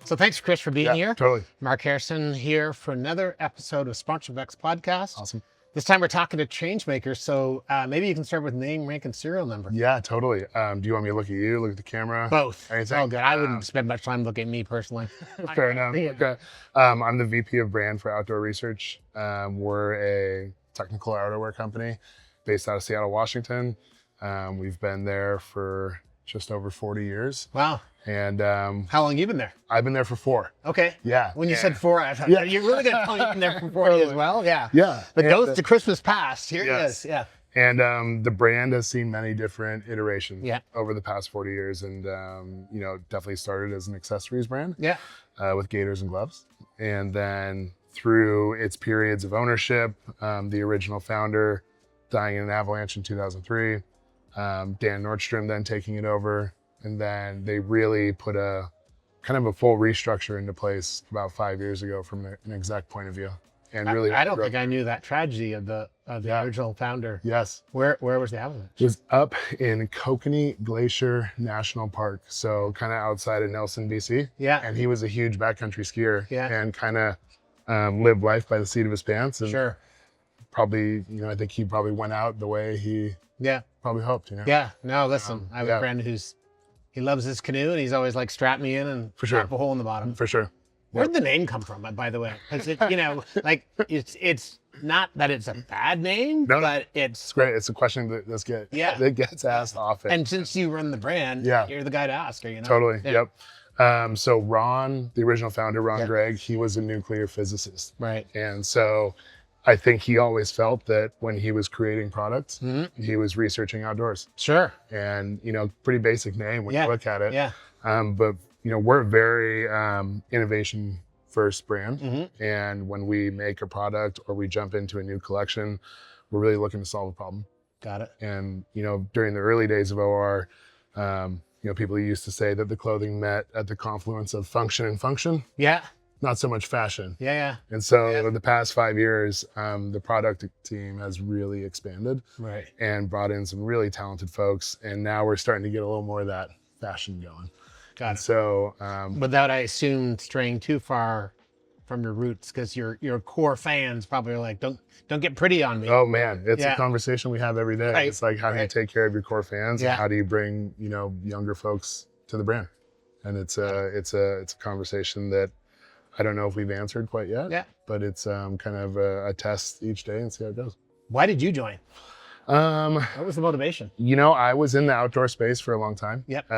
So thanks, Chris, for being here. Totally. Mark Harrison here for another episode of Sponsorship X Podcast. Awesome. This time we're talking to Changemaker. So maybe you can start with name, rank, and serial number. Yeah, totally. Do you want me to look at you, look at the camera? Both. Anything? Oh, good. I wouldn't spend much time looking at me personally. Fair enough. Yeah. Okay. I'm the VP of brand for Outdoor Research. We're a technical outerwear company based out of Seattle, Washington. We've been there for just over 40 years. Wow. And How long you been there? I've been there for 4. Okay. Yeah. When you said 4, I thought, Yeah. you're really going to tell me you've been there for 40 as well? Yeah. Yeah. The And, ghost of Christmas past. Here yes. it is. Yeah. And the brand has seen many different iterations Yeah. over the past 40 years. And, definitely started as an accessories brand Yeah. with gaiters and gloves. And then through its periods of ownership, the original founder dying in an avalanche in 2003, Dan Nordstrom then taking it over. And then they really put a kind of a full restructure into place about 5 years ago from an exec point of view. And really, I don't think I knew that tragedy of the original founder. Yes. Where was the avalanche? It was up in Kokanee Glacier National Park, so kind of outside of Nelson, BC. Yeah. And he was a huge backcountry skier. Yeah. And kind of lived life by the seat of his pants. And Sure. probably, I think he probably went out the way he Yeah. probably hoped. Yeah. No, listen, I have yeah. a friend he loves his canoe and he's always like, strap me in and For sure. drop a hole in the bottom. For sure. Where'd the name come from, by the way? Because it's not that it's a bad name, No, but It's it's, great. It's a question that gets asked often. and since you run the brand, Yeah. you're the guy to ask her, Totally. Yeah. Yep. So Ron, the original founder, Ron Yeah. Gregg, he was a nuclear physicist. Right. And so I think he always felt that when he was creating products, Mm-hmm. he was researching outdoors. Sure. And, pretty basic name when Yeah. you look at it. Yeah. But, we're a very innovation first brand. Mm-hmm. And when we make a product or we jump into a new collection, we're really looking to solve a problem. Got it. And, during the early days of OR, people used to say that the clothing met at the confluence of function and function, Yeah. not so much fashion. Yeah. And so Yeah. in the past 5 years, the product team has really expanded Right. and brought in some really talented folks. And now we're starting to get a little more of that fashion going. Got And it. so, Without, I assume, straying too far from your roots, because your core fans probably are like, don't get pretty on me. oh man, it's Yeah. a conversation we have every day. Right. It's like, how do you Right. take care of your core fans? Yeah. And how do you bring, younger folks to the brand? And it's a conversation that I don't know if we've answered quite yet. Yeah. But it's kind of a test each day and see how it goes. Why did you join? What was the motivation? I was in the outdoor space for a long time. Yep.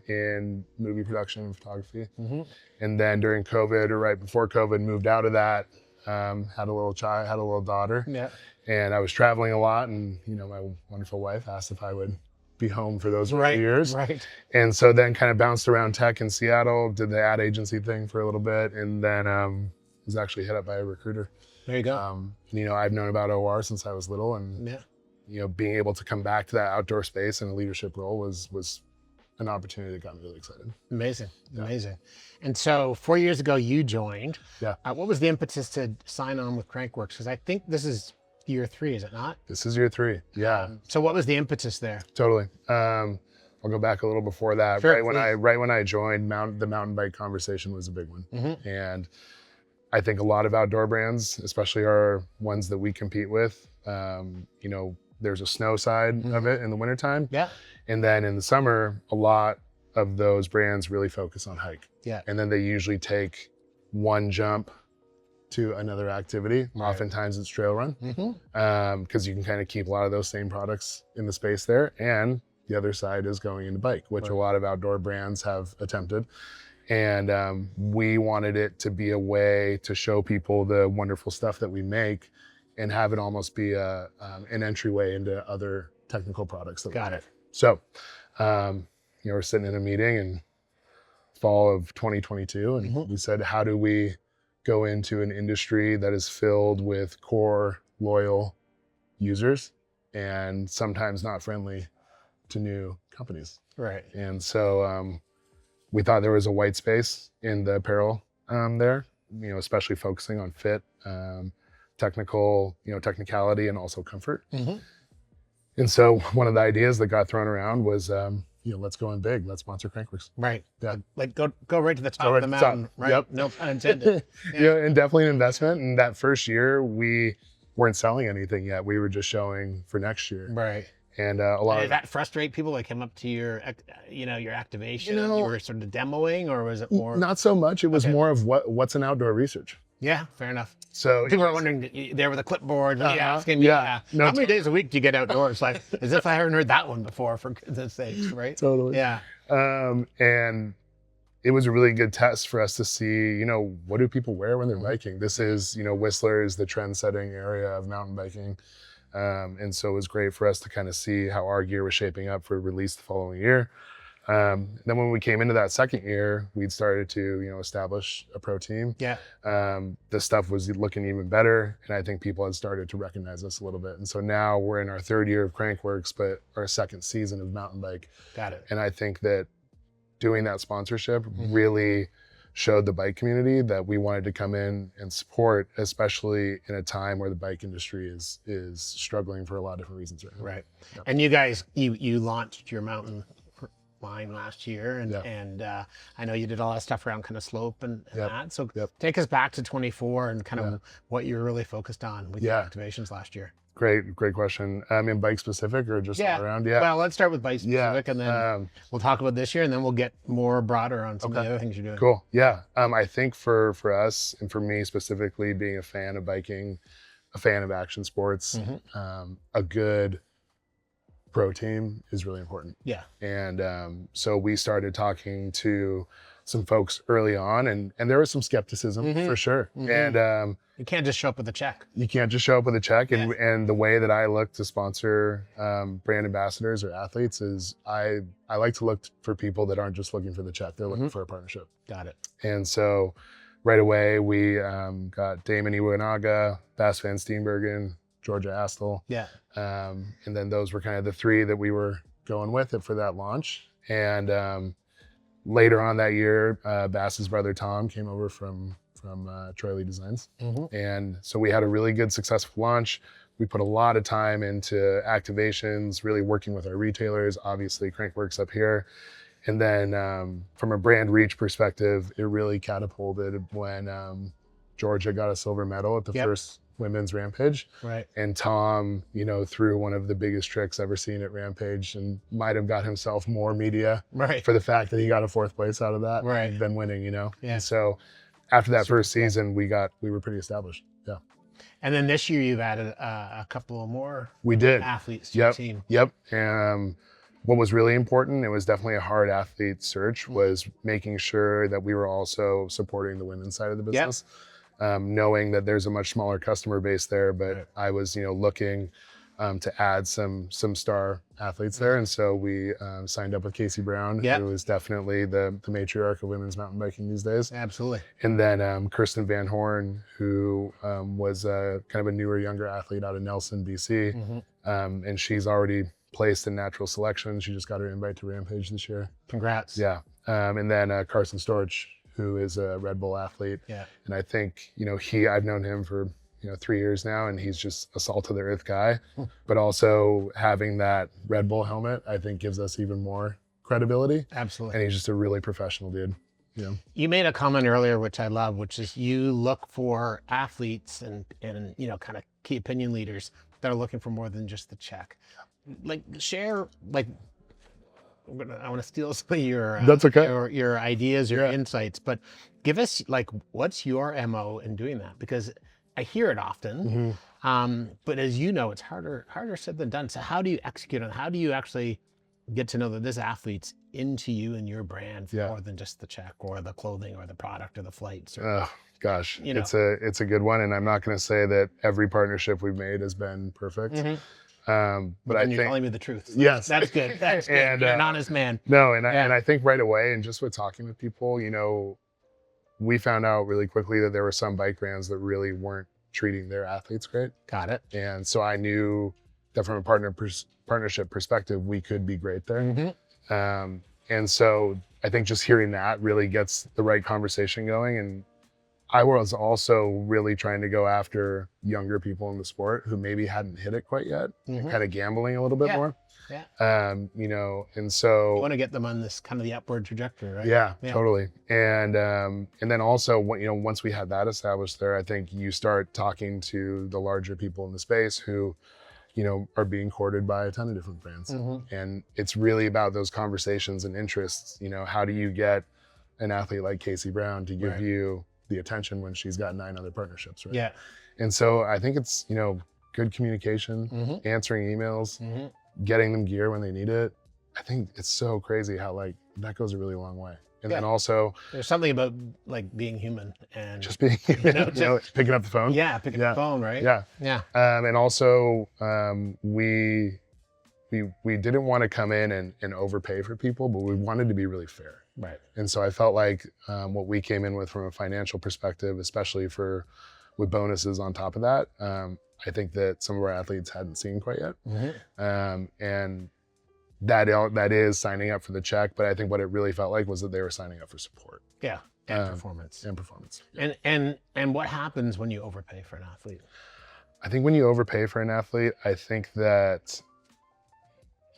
In movie production and photography. Mm-hmm. And then during COVID or right before COVID, moved out of that. Had a little child, had a little daughter. Yeah. And I was traveling a lot. And, my wonderful wife asked if I would be home for those Right. years. Right. And so then kind of bounced around tech in Seattle, did the ad agency thing for a little bit. And then was actually hit up by a recruiter. There you go. I've known about OR since I was little. And, Yeah. being able to come back to that outdoor space in a leadership role was an opportunity that got me really excited. Amazing. Yeah. Amazing. And so 4 years ago, you joined. Yeah. What was the impetus to sign on with Crankworks? Because I think this is year 3, is it not? This is year 3. Yeah, So what was the impetus there? totally. I'll go back a little before that. Sure, Right when I joined, the mountain bike conversation was a big one. Mm-hmm. And I think a lot of outdoor brands, especially our ones that we compete with, there's a snow side of it in the wintertime. Yeah. And then in the summer, a lot of those brands really focus on hike. Yeah. And then they usually take one jump to another activity. Right. Oftentimes it's trail run, Mm-hmm. because you can kind of keep a lot of those same products in the space there. And the other side is going into bike, which Right. a lot of outdoor brands have attempted. And we wanted it to be a way to show people the wonderful stuff that we make and have it almost be an entryway into other technical products that we Got make. it. So, we're sitting in a meeting in fall of 2022, and Mhm. we said, how do we go into an industry that is filled with core, loyal users and sometimes not friendly to new companies? Right. And so we thought there was a white space in the apparel there, especially focusing on fit, technicality, and also comfort. Mm-hmm. And so one of the ideas that got thrown around was, let's go in big. Let's sponsor Crankworks. Right. Yeah. Like go right to the top right of the to the top. mountain. Right. Yep. No pun intended. And definitely an investment. And that first year, we weren't selling anything yet. We were just showing for next year. Right. And a lot Did of that frustrate people that came up to your, your activation? You know, You were sort of demoing, or was it more? not so much. It was Okay. more of what's an outdoor research. Yeah, fair enough. So People are wondering there with a clipboard, asking me, yeah. No, how many days a week do you get outdoors? Like, as if I haven't heard that one before, for goodness sakes, right? totally. Yeah. And it was a really good test for us to see, what do people wear when they're biking? This is, Whistler is the trend-setting area of mountain biking. And so it was great for us to kind of see how our gear was shaping up for release the following year. Then when we came into that second year, we'd started to, establish a pro team. Yeah. The stuff was looking even better. And I think people had started to recognize us a little bit. And so now we're in our third year of Crankworks, but our second season of mountain bike. Got it. And I think that doing that sponsorship really showed the bike community that we wanted to come in and support, especially in a time where the bike industry is struggling for a lot of different reasons right now. Right. Yep. And you guys, you launched your mountain line last year, and Yeah. and I know you did all that stuff around kind of slope and Yep. that. So Yep. take us back to 24 and kind of what you were really focused on with your Yeah. activations last year. Great question. In bike specific or just all around? Yeah. Well, let's start with bike specific, and then we'll talk about this year, and then we'll get more broader on some of the other things you're doing. Cool. Yeah. I think for us and for me specifically, being a fan of biking, a fan of action sports, a good pro team is really important. Yeah. And so we started talking to some folks early on, and there was some skepticism for sure. And You can't just show up with a check. you can't just show up with a check. And the way that I look to sponsor brand ambassadors or athletes is I like to look for people that aren't just looking for the check. They're looking for a partnership. Got it. And so right away we got Damon Iwanaga, Bas van Steenbergen, Georgia Astle. Yeah. And then those were kind of the three that we were going with it for that launch. And later on that year, Bass's brother Tom came over from Troy Lee Designs. And so we had a really good, successful launch. We put a lot of time into activations, really working with our retailers, obviously Crankworks up here. And then from a brand reach perspective, it really catapulted when Georgia got a silver medal at the first women's Rampage. Right. And Tom, threw one of the biggest tricks ever seen at Rampage and might have got himself more media for the fact that he got a fourth place out of that than winning, Yeah. And so after that first season, we were pretty established. Yeah. And then this year you've added a couple of more athletes to your team. Yep. And what was really important, it was definitely a hard athlete search, was making sure that we were also supporting the women's side of the business. Knowing that there's a much smaller customer base there, but I was, looking to add some star athletes there. And so we signed up with Casey Brown, who is definitely the matriarch of women's mountain biking these days. Absolutely. And then Kirsten Van Horn, who was kind of a newer, younger athlete out of Nelson, BC. And she's already placed in natural selection. She just got her invite to Rampage this year. Congrats. Yeah. And then Carson Storch, who is a Red Bull athlete. Yeah. And I think, I've known him for, 3 years now, and he's just a salt of the earth guy. But also having that Red Bull helmet, I think gives us even more credibility. Absolutely. And he's just a really professional dude. Yeah. You made a comment earlier, which I love, which is you look for athletes and kind of key opinion leaders that are looking for more than just the check. Like share, like, I want to steal some of your That's okay. your ideas, your insights, but give us like what's your MO in doing that? Because I hear it often, but as you know, it's harder said than done. So how do you execute on it? How do you actually get to know that this athlete's into you and your brand more than just the check or the clothing or the product or the flights? Or, gosh, it's a good one, and I'm not going to say that every partnership we've made has been perfect. But I think you're telling me the truth. Yes, that's good. That's good. And, you're an honest man. No, and I think right away, and just with talking with people, we found out really quickly that there were some bike brands that really weren't treating their athletes great. Got it. And so I knew that from a partnership perspective, we could be great there. And so I think just hearing that really gets the right conversation going. And I was also really trying to go after younger people in the sport who maybe hadn't hit it quite yet, and kind of gambling a little bit more. Yeah. You know, and so you want to get them on this kind of the upward trajectory, right? Yeah, totally. And then also, you know, once we had that established there, I think you start talking to the larger people in the space who, you know, are being courted by a ton of different brands. And it's really about those conversations and interests. You know, how do you get an athlete like Casey Brown to give you the attention when she's got 9 other partnerships, right? Yeah. And so I think it's, you know, good communication, answering emails, getting them gear when they need it. I think it's so crazy how like that goes a really long way. And then also there's something about like being human and just being human, you know, picking up the phone. Yeah, picking up the phone, right? Yeah. And also we didn't want to come in and overpay for people, but we wanted to be really fair. Right. And so I felt like what we came in with from a financial perspective, especially with bonuses on top of that, I think that some of our athletes hadn't seen quite yet. And that is signing up for the check, but I think what it really felt like was that they were signing up for support. Yeah, and performance. And performance. Yeah. And what happens when you overpay for an athlete? I think when you overpay for an athlete, I think that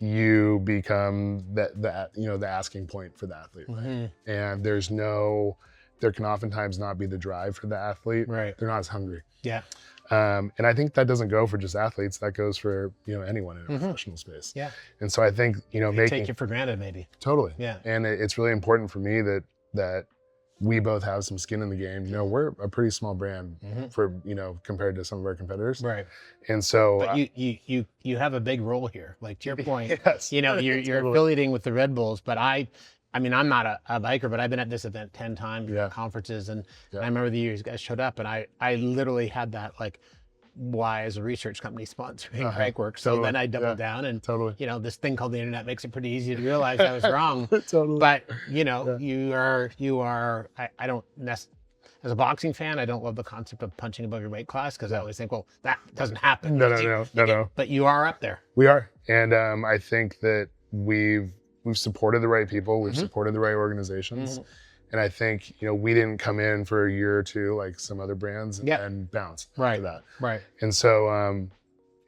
you become the asking point for the athlete, right? And there can oftentimes not be the drive for the athlete. Right. They're not as hungry. Yeah. And I think that doesn't go for just athletes. That goes for, you know, anyone in a professional space. Yeah. And so I think, you know, they take you for granted, maybe. Totally. Yeah. And it's really important for me that we both have some skin in the game. You know, we're a pretty small brand for, you know, compared to some of our competitors. Right. And so, but you have a big role here. Like to your point, yes, you know, you're totally affiliating with the Red Bulls, but I mean, I'm not a biker, but I've been at this event 10 times, conferences, and I remember the year you guys showed up, and I literally had that like, why as a research company sponsoring Crankworks. So then I doubled down, and you know, this thing called the internet makes it pretty easy to realize I was wrong. But you know, you are. I don't as a boxing fan, I don't love the concept of punching above your weight class because I always think, well, that doesn't happen. No. But you are up there. We are, and I think that we've supported the right people, we've supported the right organizations. And I think, you know, we didn't come in for a year or two like some other brands and bounce after that. Right. And so,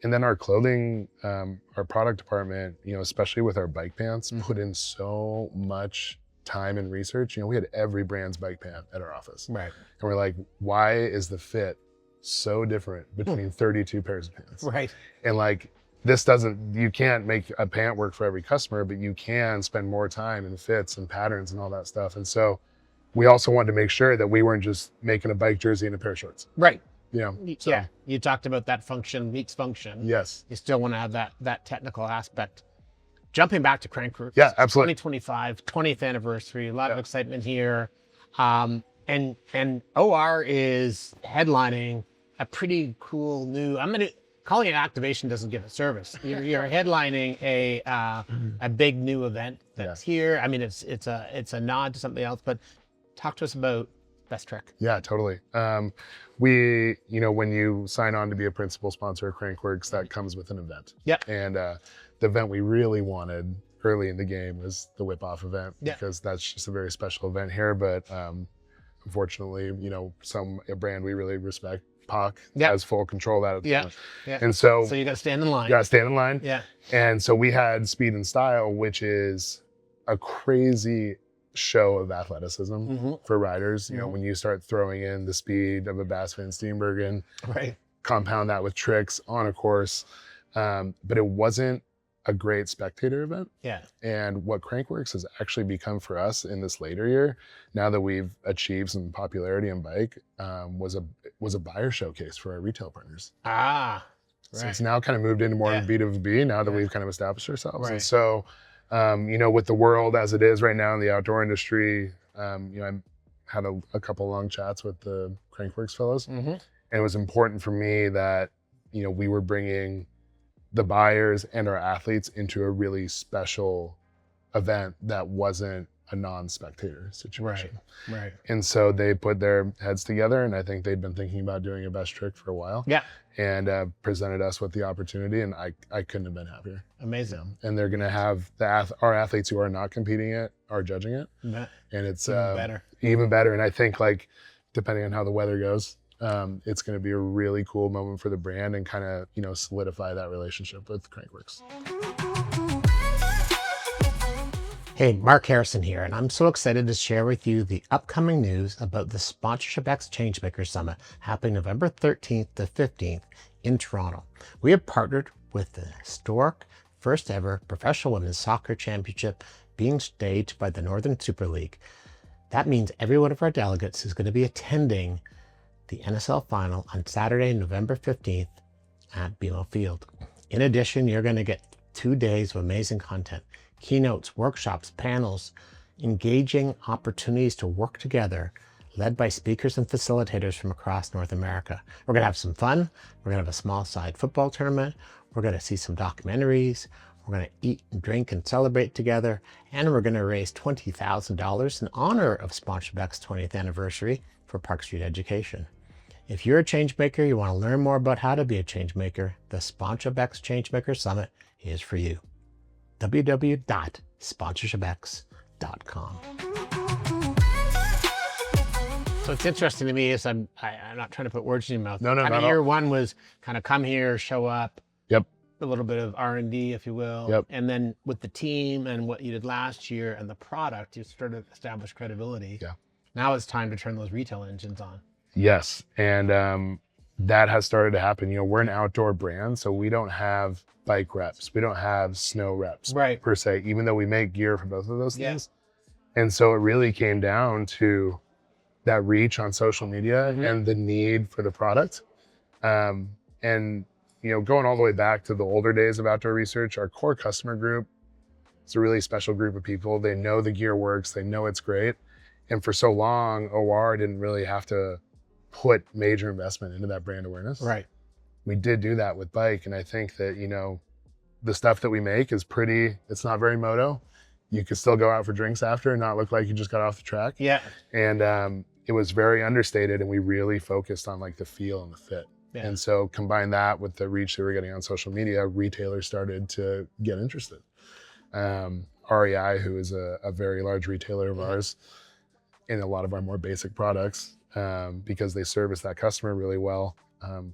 and then our clothing, our product department, you know, especially with our bike pants, put in so much time and research. You know, we had every brand's bike pant at our office. Right. And we're like, why is the fit so different between 32 pairs of pants? Right. And like, you can't make a pant work for every customer, but you can spend more time in fits and patterns and all that stuff. And so we also wanted to make sure that we weren't just making a bike jersey and a pair of shorts. Right. You know, yeah. You talked about that function meets function. Yes. You still want to have that technical aspect. Jumping back to Crankworks. Yeah, absolutely. 2025, 20th anniversary, a lot of excitement here. And OR is headlining a pretty cool new, calling it activation doesn't give it service. You're headlining a big new event that's here. I mean, it's a nod to something else, but talk to us about Best Trick. Yeah, totally. We, you know, when you sign on to be a principal sponsor of Crankworks, that comes with an event. Yeah. And the event we really wanted early in the game was the Whip Off event because that's just a very special event here. But unfortunately, you know, a brand we really respect, POC, has full control of that. Yeah. And so you got to stand in line. You got to stand in line. Yeah. And so we had Speed and Style, which is a crazy show of athleticism for riders. You know, when you start throwing in the speed of a Bass Van Steenbergen, compound that with tricks on a course. But it wasn't a great spectator event. Yeah. And what Crankworks has actually become for us in this later year, now that we've achieved some popularity in bike, was a buyer showcase for our retail partners. So it's now kind of moved into more of a B2B now that we've kind of established ourselves. And so, you know, with the world as it is right now in the outdoor industry, you know, I had a couple long chats with the Crankworks fellows, and it was important for me that, you know, we were bringing the buyers and our athletes into a really special event that wasn't a non-spectator situation. Right. And so they put their heads together, and I think they'd been thinking about doing a Best Trick for a while. Yeah. And presented us with the opportunity, and I couldn't have been happier. Amazing. And they're going to have our athletes who are not competing it are judging it. And it's even better. Even better. And I think, like, depending on how the weather goes, it's going to be a really cool moment for the brand and kind of, you know, solidify that relationship with Crankworks. Hey, Mark Harrison here, and I'm so excited to share with you the upcoming news about the Sponsorship X Changemaker Summit happening November 13th to 15th in Toronto. We have partnered with the historic first ever professional women's soccer championship being staged by the Northern Super League. That means every one of our delegates is going to be attending the NSL final on Saturday, November 15th at BMO Field. In addition, you're going to get 2 days of amazing content, keynotes, workshops, panels, engaging opportunities to work together, led by speakers and facilitators from across North America. We're going to have some fun. We're going to have a small side football tournament. We're going to see some documentaries. We're going to eat and drink and celebrate together. And we're going to raise $20,000 in honor of Sponsorship X's 20th anniversary for Park Street Education. If you're a changemaker, you want to learn more about how to be a changemaker, the Sponsorship X Changemaker Summit is for you. www.sponsorshipx.com. So it's interesting to me is I'm not trying to put words in your mouth. No, kind of not year one was kind of come here, show up. Yep. A little bit of R&D, if you will. Yep. And then with the team and what you did last year and the product, you started to establish credibility. Yeah. Now it's time to turn those retail engines on. Yes. And that has started to happen. You know, we're an outdoor brand, so we don't have bike reps. We don't have snow reps per se, even though we make gear for both of those things. And so it really came down to that reach on social media and the need for the product. And, you know, going all the way back to the older days of outdoor research, our core customer group is a really special group of people. They know the gear works. They know it's great. And for so long, OR didn't really have to put major investment into that brand awareness. Right. We did do that with bike. And I think that, you know, the stuff that we make is pretty, it's not very moto. You could still go out for drinks after and not look like you just got off the track. Yeah. And it was very understated, and we really focused on like the feel and the fit. Yeah. And so combine that with the reach that we're getting on social media, retailers started to get interested. REI, who is a very large retailer of ours, in a lot of our more basic products, because they service that customer really well,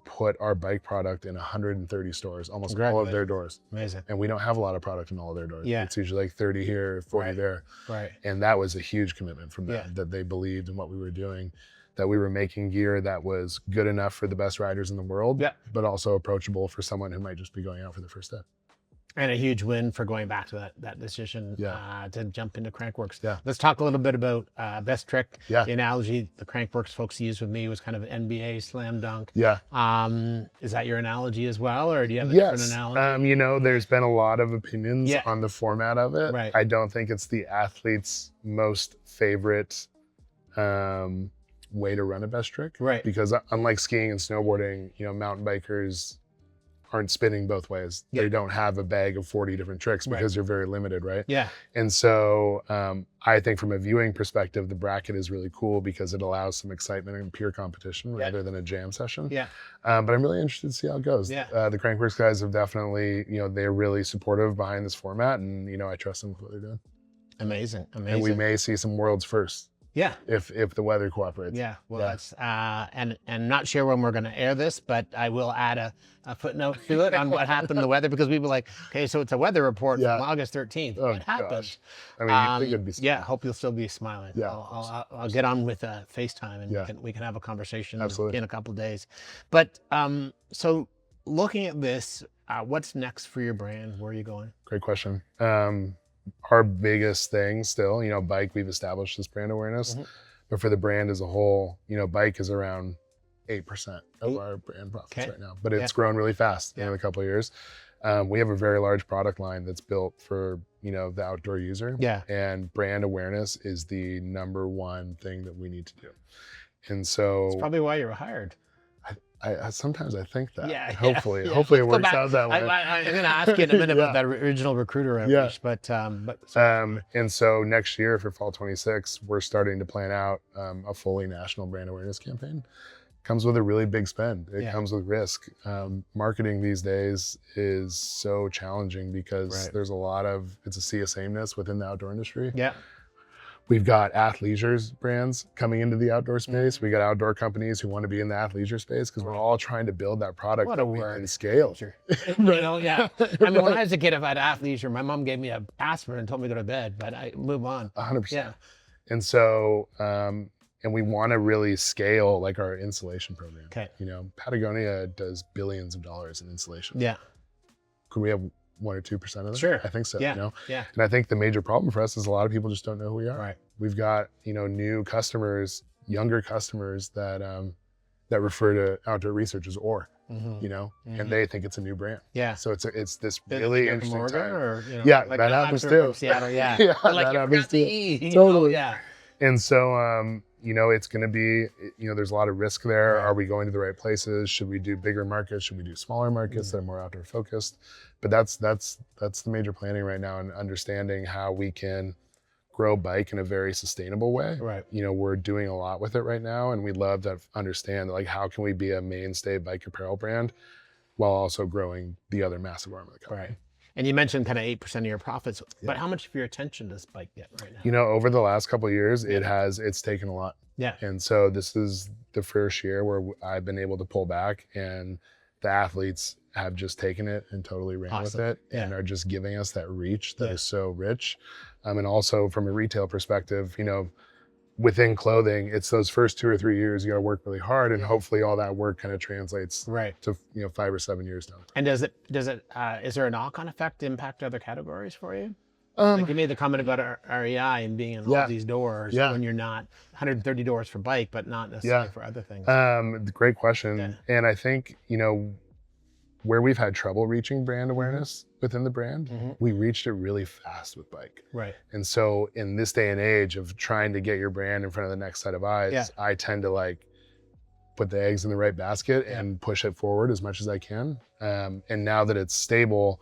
put our bike product in 130 stores, almost all of their doors. Amazing. And we don't have a lot of product in all of their doors. Yeah. It's usually like 30 here, 40 there. Right. And that was a huge commitment from them, that they believed in what we were doing, that we were making gear that was good enough for the best riders in the world, but also approachable for someone who might just be going out for the first time. And a huge win for going back to that decision to jump into Crankworks. Yeah. Let's talk a little bit about Best Trick. Yeah. The analogy the Crankworks folks used with me was kind of an NBA slam dunk. Yeah. Is that your analogy as well, or do you have a different analogy? You know, there's been a lot of opinions on the format of it. Right. I don't think it's the athlete's most favorite way to run a Best Trick. Right. Because unlike skiing and snowboarding, you know, mountain bikers aren't spinning both ways. Yeah. They don't have a bag of 40 different tricks because you're very limited, right? Yeah. And so I think from a viewing perspective, the bracket is really cool because it allows some excitement and peer competition rather than a jam session. Yeah. But I'm really interested to see how it goes. Yeah. The Crankworks guys have definitely, you know, they're really supportive behind this format, and, you know, I trust them with what they're doing. Amazing. Amazing. And we may see some worlds first. Yeah. If the weather cooperates. Yeah. Well, that's and not sure when we're going to air this, but I will add a footnote to it on what happened to the weather, because people are like, okay, so it's a weather report from August 13th. Oh, what happened? Gosh. I mean, you think it'd be smiling. Yeah. Hope you'll still be smiling. Yeah. I'll get on with FaceTime and we can have a conversation Absolutely. in a couple of days. But so looking at this, what's next for your brand? Where are you going? Great question. Our biggest thing still, you know, bike, we've established this brand awareness, but for the brand as a whole, you know, bike is around 8% of our brand profits right now, but it's grown really fast in a couple of years. We have a very large product line that's built for, you know, the outdoor user. Yeah. And brand awareness is the number one thing that we need to do. And so it's probably why you were hired. I sometimes I think that. Yeah. Hopefully yeah. it works out that way. I'm going to ask you in a minute about that original recruiter outreach, but and so next year for fall 26, we're starting to plan out a fully national brand awareness campaign. Comes with a really big spend. It comes with risk. Marketing these days is so challenging because there's a lot of, it's a sea of sameness within the outdoor industry. Yeah. We've got athleisure brands coming into the outdoor space. We got outdoor companies who want to be in the athleisure space because we're all trying to build that product What that a we word. can scale. You know, yeah. I mean, when I was a kid, if I had athleisure, my mom gave me a aspirin and told me to go to bed, but I move on. 100%. Yeah. And so, and we want to really scale like our installation program. Okay. You know, Patagonia does billions of dollars in installation. Yeah. Could we have 1 or 2% of that? Sure. I think so. Yeah. You know? Yeah. And I think the major problem for us is a lot of people just don't know who we are. Right. We've got, you know, new customers, younger customers that that refer to outdoor research as OR, you know, and they think it's a new brand. Yeah. So it's this really interesting Morgan time. or, you know, Yeah, like that happens too. Seattle, yeah. Yeah, Like that you happens forgot the too. E, you Totally. know? Yeah. And so, you know, it's going to be, you know, there's a lot of risk there. Right. Are we going to the right places? Should we do bigger markets? Should we do smaller markets that are more outdoor focused? But that's the major planning right now, and understanding how we can grow bike in a very sustainable way. Right. You know, we're doing a lot with it right now, and we'd love to understand, like, how can we be a mainstay bike apparel brand while also growing the other massive arm of the company. Right. And you mentioned kind of 8% of your profits, but how much of your attention does bike get right now? You know, over the last couple of years, it's taken a lot. Yeah. And so this is the first year where I've been able to pull back, and the athletes have just taken it and totally ran with it, and are just giving us that reach that is so rich. And also from a retail perspective, you know, within clothing, it's those first 2 or 3 years you got to work really hard, and hopefully all that work kind of translates to, you know, 5 or 7 years down. And is there a knock-on effect to impact other categories for you? Like you made the comment about REI and being in all these doors when you're not 130 doors for bike, but not necessarily for other things. Great question. And I think, you know, where we've had trouble reaching brand awareness within the brand, we reached it really fast with bike. Right. And so in this day and age of trying to get your brand in front of the next set of eyes, I tend to like put the eggs in the right basket and push it forward as much as I can. And now that it's stable,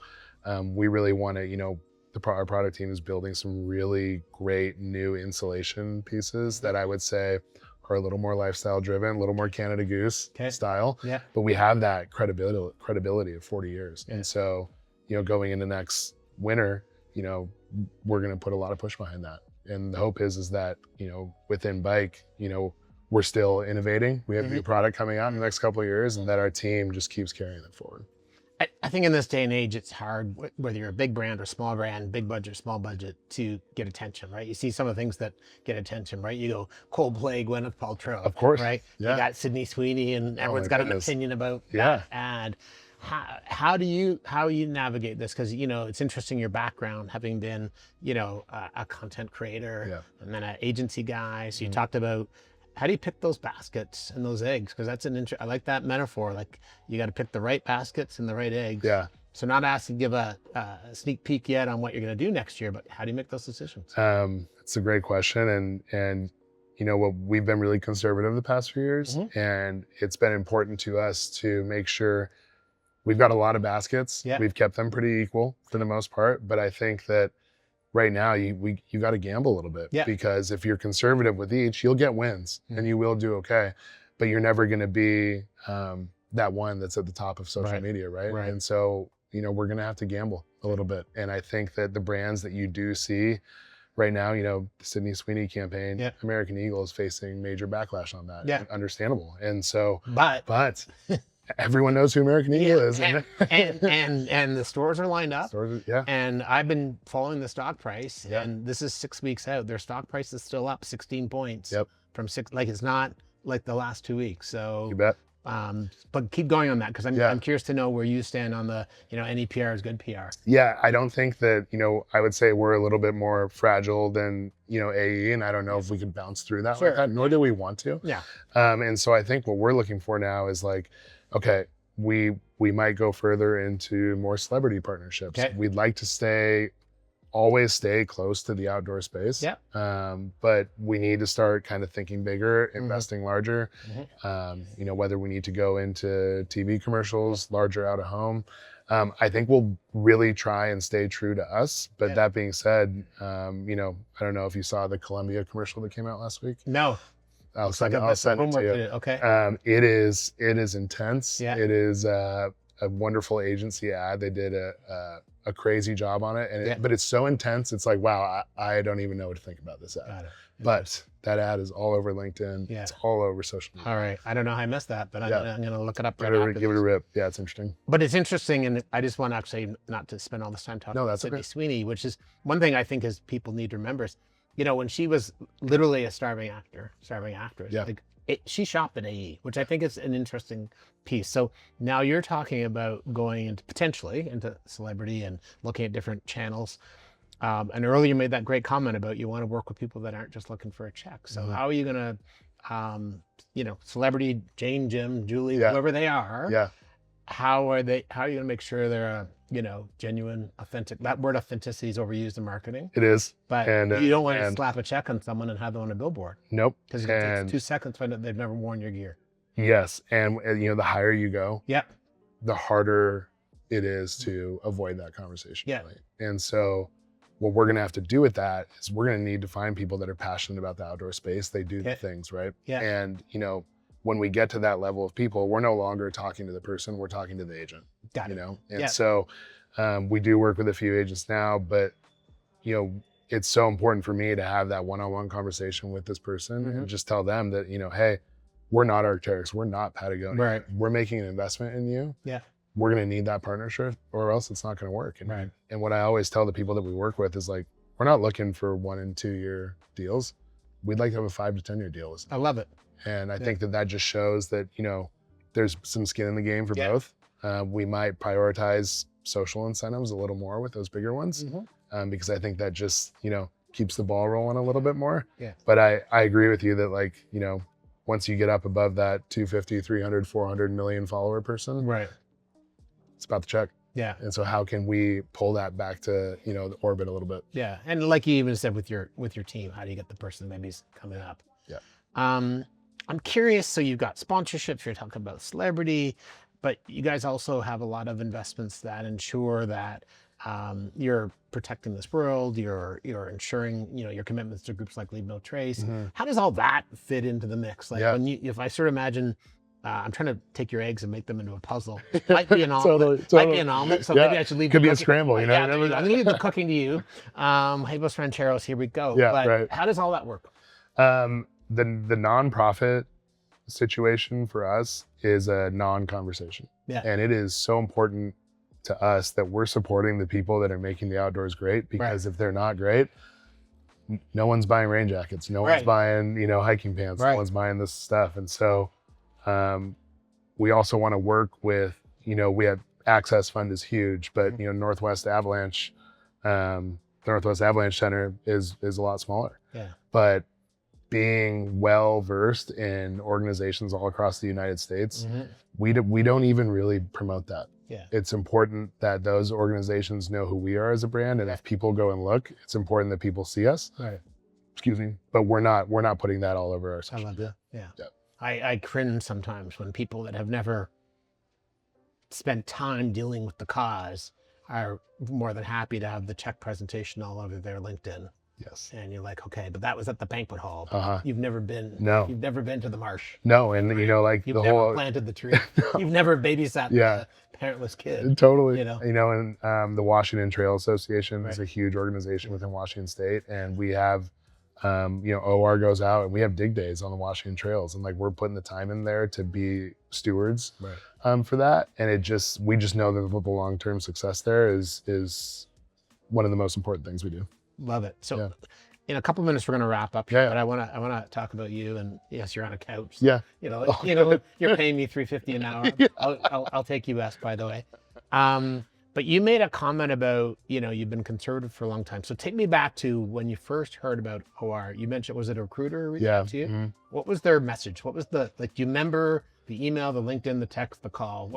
we really want to, you know, our product team is building some really great new insulation pieces that I would say are a little more lifestyle driven, a little more Canada Goose style. Yeah. But we have that credibility of 40 years. And so, you know, going into next winter, you know, we're going to put a lot of push behind that. And the hope is that, you know, within bike, you know, we're still innovating. We have new product coming out in the next couple of years, and that our team just keeps carrying it forward. I think in this day and age, it's hard, whether you're a big brand or small brand, big budget, small budget, to get attention, right? You see some of the things that get attention, right? You go Coldplay, Gwyneth Paltrow. Of course. Right? Yeah. You got Sydney Sweeney, and everyone's got an opinion about that ad. How do you navigate this? Because, you know, it's interesting your background, having been, you know, a content creator and then an agency guy. So you talked about, how do you pick those baskets and those eggs? Because that's I like that metaphor. Like, you got to pick the right baskets and the right eggs. Yeah. So not asking to give a sneak peek yet on what you're going to do next year, but how do you make those decisions? It's a great question. And you know, what, we've been really conservative the past few years, and it's been important to us to make sure we've got a lot of baskets. We've kept them pretty equal for the most part, but I think that right now you got to gamble a little bit, because if you're conservative with each, you'll get wins and you will do okay, but you're never going to be that one that's at the top of social media, right? And so, you know, we're going to have to gamble a little bit. And I think that the brands that you do see right now, you know, the Sydney Sweeney campaign, American Eagle is facing major backlash on that. Understandable. And so, but everyone knows who American Eagle is. And the stores are lined up. And I've been following the stock price, and this is 6 weeks out. Their stock price is still up 16 points from like, it's not like the last 2 weeks. So you bet. But keep going on that, because I'm curious to know where you stand on the, you know, any PR is good PR. Yeah, I don't think that, you know, I would say we're a little bit more fragile than, you know, AE, and I don't know if we could bounce through that like that, nor do we want to. Yeah. And so I think what we're looking for now is like, okay, we might go further into more celebrity partnerships. We'd like to always stay close to the outdoor space. But we need to start kind of thinking bigger, investing larger. You know, whether we need to go into TV commercials, larger out of home. I think we'll really try and stay true to us. But that being said, you know, I don't know if you saw the Columbia commercial that came out last week. No. I'll send it to you. Okay. It is intense. It is a wonderful agency ad. They did a a crazy job on it, and but it's so intense. It's like, wow, I don't even know what to think about this ad. Got it. But that ad is all over LinkedIn. Yeah. It's all over social media. All right. I don't know how I missed that, but I'm gonna look it up right Gotta after give it this. a rip. Yeah, it's interesting. But it's interesting, and I just want to actually not to spend all this time talking about Sydney Sweeney, which is one thing I think is people need to remember is, you know, when she was literally a starving actress, like she shopped at AE, which I think is an interesting piece. So now you're talking about going into potentially into celebrity and looking at different channels. And earlier you made that great comment about you want to work with people that aren't just looking for a check. So how are you going to, you know, celebrity, Jane, Jim, Julie, whoever they are, how are you going to make sure they're a, you know, genuine, authentic? That word authenticity is overused in marketing. It is. But you don't want to slap a check on someone and have them on a billboard. Nope. Because it takes 2 seconds to find out they've never worn your gear. Yes. And you know, the higher you go, the harder it is to avoid that conversation. Yeah. Right? And so what we're going to have to do with that is we're going to need to find people that are passionate about the outdoor space. They do the things, right? Yeah. And, you know, when we get to that level of people, we're no longer talking to the person, we're talking to the agent. Got it. You know? And so we do work with a few agents now, but, you know, it's so important for me to have that one-on-one conversation with this person and just tell them that, you know, hey, we're not Arc'teryx, we're not Patagonia. Right. We're making an investment in you. Yeah. We're going to need that partnership or else it's not going to work. And what I always tell the people that we work with is like, we're not looking for 1 and 2 year deals. We'd like to have a 5 to 10 year deal with them. I love it. And I think that just shows that, you know, there's some skin in the game for both. We might prioritize social incentives a little more with those bigger ones because I think that just, you know, keeps the ball rolling a little bit more. Yeah. But I agree with you that, like, you know, once you get up above that 250, 300, 400 million follower person, it's about the check. Yeah. And so how can we pull that back to, you know, the orbit a little bit? Yeah. And like you even said with your team, how do you get the person maybe coming up? Yeah. I'm curious. So you've got sponsorships, you're talking about celebrity, but you guys also have a lot of investments that ensure that you're protecting this world, you're ensuring, you know, your commitments to groups like Leave No Trace. How does all that fit into the mix? Like if I sort of imagine, I'm trying to take your eggs and make them into a puzzle. Might be an omelet. Might be an omelet. So maybe I should leave. Could be a scramble. You know. I'm gonna leave the cooking to you. Hey, Los Rancheros, here we go. Yeah, but how does all that work? The nonprofit situation for us is a non-conversation. Yeah. And it is so important to us that we're supporting the people that are making the outdoors great, because if they're not great, no one's buying rain jackets, no one's buying, you know, hiking pants, no one's buying this stuff. And so we also want to work with, you know, we have Access Fund is huge, but you know, Northwest Avalanche, the Northwest Avalanche Center is a lot smaller. Yeah. But being well versed in organizations all across the United States, we don't even really promote that. Yeah. It's important that those organizations know who we are as a brand, and if people go and look, it's important that people see us. Right. Excuse me, but we're not putting that all over our social media. Yeah. I cringe sometimes when people that have never spent time dealing with the cause are more than happy to have the check presentation all over their LinkedIn. Yes. And you're like, okay, but that was at the banquet hall. You've never been. No. You've never been to the marsh. No, and you know, like you've never planted the tree. You've never babysat the parentless kid. Totally. You know, and the Washington Trail Association is a huge organization within Washington State, and we have, you know, OR goes out and we have dig days on the Washington trails, and like we're putting the time in there to be stewards for that, and we just know that the long-term success there is one of the most important things we do. Love it. So in a couple of minutes, we're going to wrap up here, but I want to talk about you. And yes, you're on a couch. Yeah. You know, you're paying me $3.50 an hour. I'll take US, by the way. But you made a comment about, you know, you've been conservative for a long time. So take me back to when you first heard about OR. You mentioned, was it a recruiter reached out to you? What was their message? What was do you remember the email, the LinkedIn, the text, the call?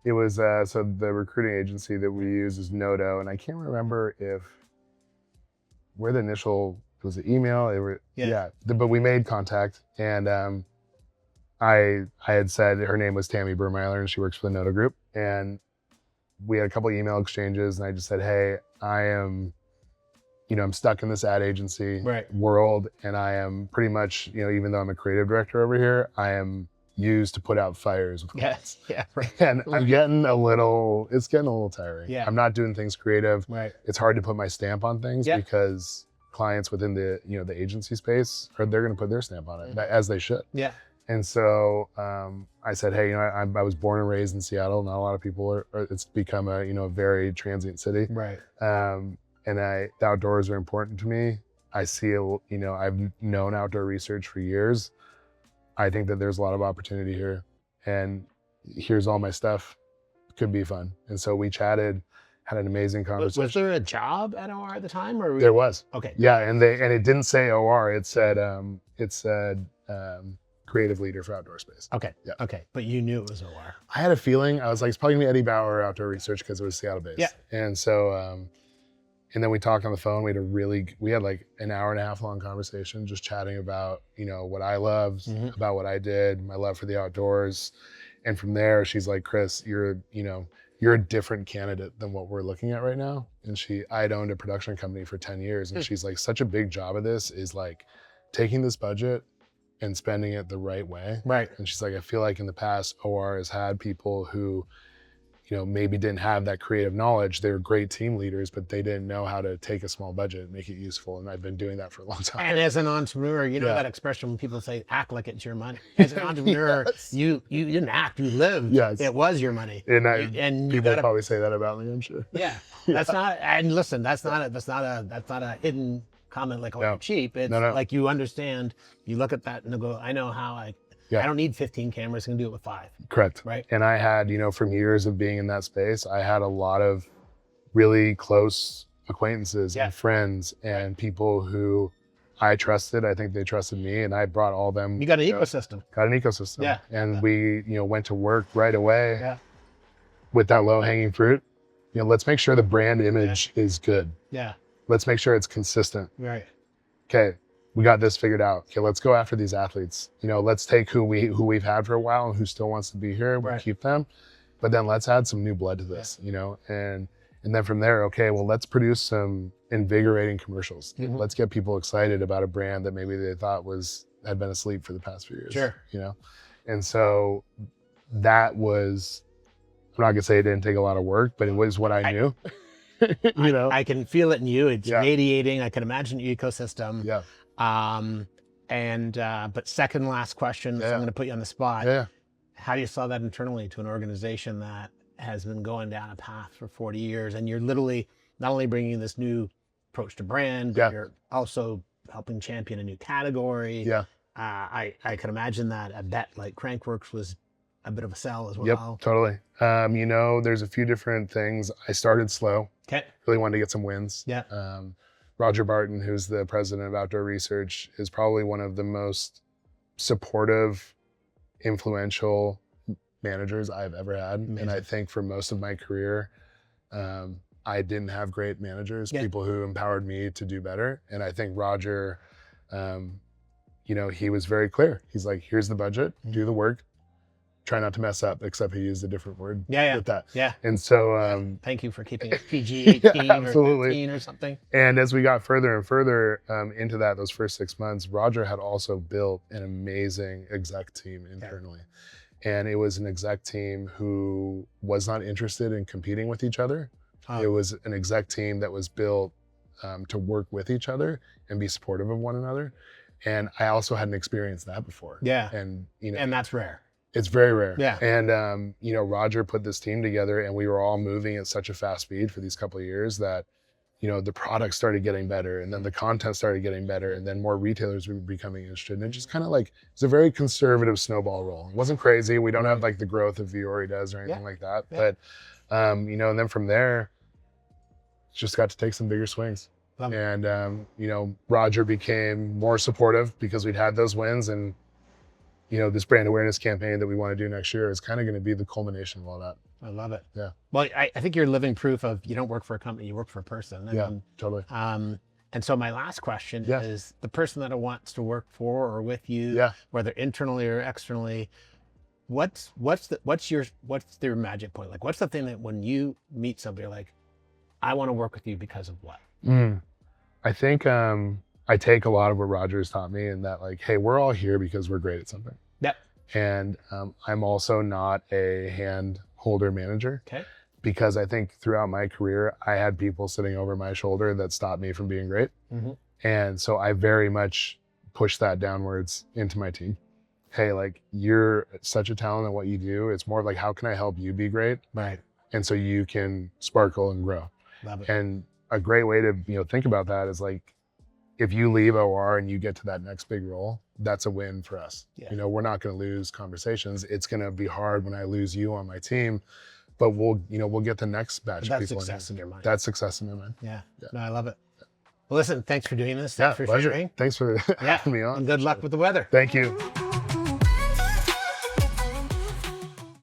It was so the recruiting agency that we use is Nodo, and I can't remember where the initial was the email. But we made contact, and I had said her name was Tammy Burmeiler, and she works for the Nodo Group, and we had a couple of email exchanges, and I just said, hey, I'm stuck in this ad agency world, and I am pretty much, you know, even though I'm a creative director over here, I am use to put out fires with Yes. Yeah. Right. and I'm getting it's getting a little tiring. Yeah. I'm not doing things creative. Right. It's hard to put my stamp on things because clients within the, the agency space they're going to put their stamp on it as they should. Yeah. And so I said, hey, I was born and raised in Seattle. Not a lot of people it's become a very transient city. Right. And the outdoors are important to me. I see, I've known outdoor research for years. I think that there's a lot of opportunity here, and here's all my stuff. Could be fun. And so we chatted, had an amazing conversation. Was there a job at OR at the time, or there was? Okay. Yeah, and it didn't say OR. It said creative leader for outdoor space. Okay. Yeah. Okay. But you knew it was OR. I had a feeling. I was like, it's probably gonna be Eddie Bauer outdoor research because it was Seattle based. Yeah. And so. And then we talked on the phone. We had like an hour and a half long conversation, just chatting about, what I loved, about what I did, my love for the outdoors. And from there, she's like, Chris, you're a different candidate than what we're looking at right now. And I'd owned a production company for 10 years. And she's like, such a big job of this is like taking this budget and spending it the right way. Right. And she's like, I feel like in the past, OR has had people who, maybe didn't have that creative knowledge. They were great team leaders, but they didn't know how to take a small budget and make it useful. And I've been doing that for a long time. And as an entrepreneur, that expression when people say, act like it's your money. As an entrepreneur, you didn't act, you lived. Yes. It was your money. And people probably say that about me, I'm sure. Yeah. That's not, and listen, that's not a hidden comment like, oh, you're cheap. It's like you understand, you look at that and go, I know how I don't need 15 cameras, I can do it with 5. Correct. Right. And I had, from years of being in that space, I had a lot of really close acquaintances and friends and people who I trusted. I think they trusted me, and I brought all them. You got an ecosystem. Got an ecosystem. Yeah. And we, went to work right away. Yeah. With that low hanging fruit. Let's make sure the brand image is good. Yeah. Let's make sure it's consistent. Right. Okay. We got this figured out. Okay, let's go after these athletes. Let's take who we've had for a while and who still wants to be here. We'll keep them, but then let's add some new blood to this. And then from there, okay, well, let's produce some invigorating commercials. Let's get people excited about a brand that maybe they thought had been asleep for the past few years. Sure. And so that was. I'm not gonna say it didn't take a lot of work, but it was what I knew. I can feel it in you. It's radiating. I can imagine your ecosystem. Yeah. But second last question, so I'm going to put you on the spot. Yeah. How do you sell that internally to an organization that has been going down a path for 40 years, and you're literally not only bringing this new approach to brand, but you're also helping champion a new category. Yeah. I can imagine that a bet like Crankworks was a bit of a sell as well. Yep, totally. There's a few different things. I started slow. Okay. Really wanted to get some wins. Yeah. Roger Barton, who's the president of Outdoor Research, is probably one of the most supportive, influential managers I've ever had. Amazing. And I think for most of my career, I didn't have great managers, people who empowered me to do better. And I think Roger, he was very clear. He's like, here's the budget, do the work. Try not to mess up, except he used a different word with that. Yeah. And so thank you for keeping it PG 18 or 15 or something. And as we got further and further into those first 6 months, Roger had also built an amazing exec team internally. And it was an exec team who was not interested in competing with each other. It was an exec team that was built to work with each other and be supportive of one another. And I also hadn't experienced that before. Yeah. And and that's rare. It's very rare. Yeah. And, Roger put this team together, and we were all moving at such a fast speed for these couple of years that, the product started getting better, and then the content started getting better, and then more retailers were becoming interested. And it just kind of it's a very conservative snowball roll. It wasn't crazy. We don't have the growth of Viore does or anything like that. Yeah. But, and then from there, just got to take some bigger swings. And, Roger became more supportive because we'd had those wins, and, this brand awareness campaign that we want to do next year is kind of going to be the culmination of all that. I love it. Yeah. Well, I think you're living proof of you don't work for a company, you work for a person. Totally. And so my last question is the person that wants to work for or with you, whether internally or externally, what's their magic point? Like, what's the thing that when you meet somebody, you're like, I want to work with you because of what? I think, I take a lot of what Roger's taught me, and that hey, we're all here because we're great at something. Yep. And I'm also not a hand holder manager. Okay. Because I think throughout my career, I had people sitting over my shoulder that stopped me from being great. Mm-hmm. And so I very much push that downwards into my team. Hey, like, you're such a talent at what you do. It's more of like, how can I help you be great? Right. And so you can sparkle and grow. Love it. And a great way to, think about that is like, if you leave OR and you get to that next big role, that's a win for us. Yeah. We're not going to lose conversations. It's going to be hard when I lose you on my team, but we'll get the next batch of That's people. success in your mind. That's success in my mind. Yeah. Yeah. No, I love it. Well, listen, thanks for doing this. Yeah, Thanks for pleasure. sharing. Thanks for having me on. And good luck with the weather. Thank you.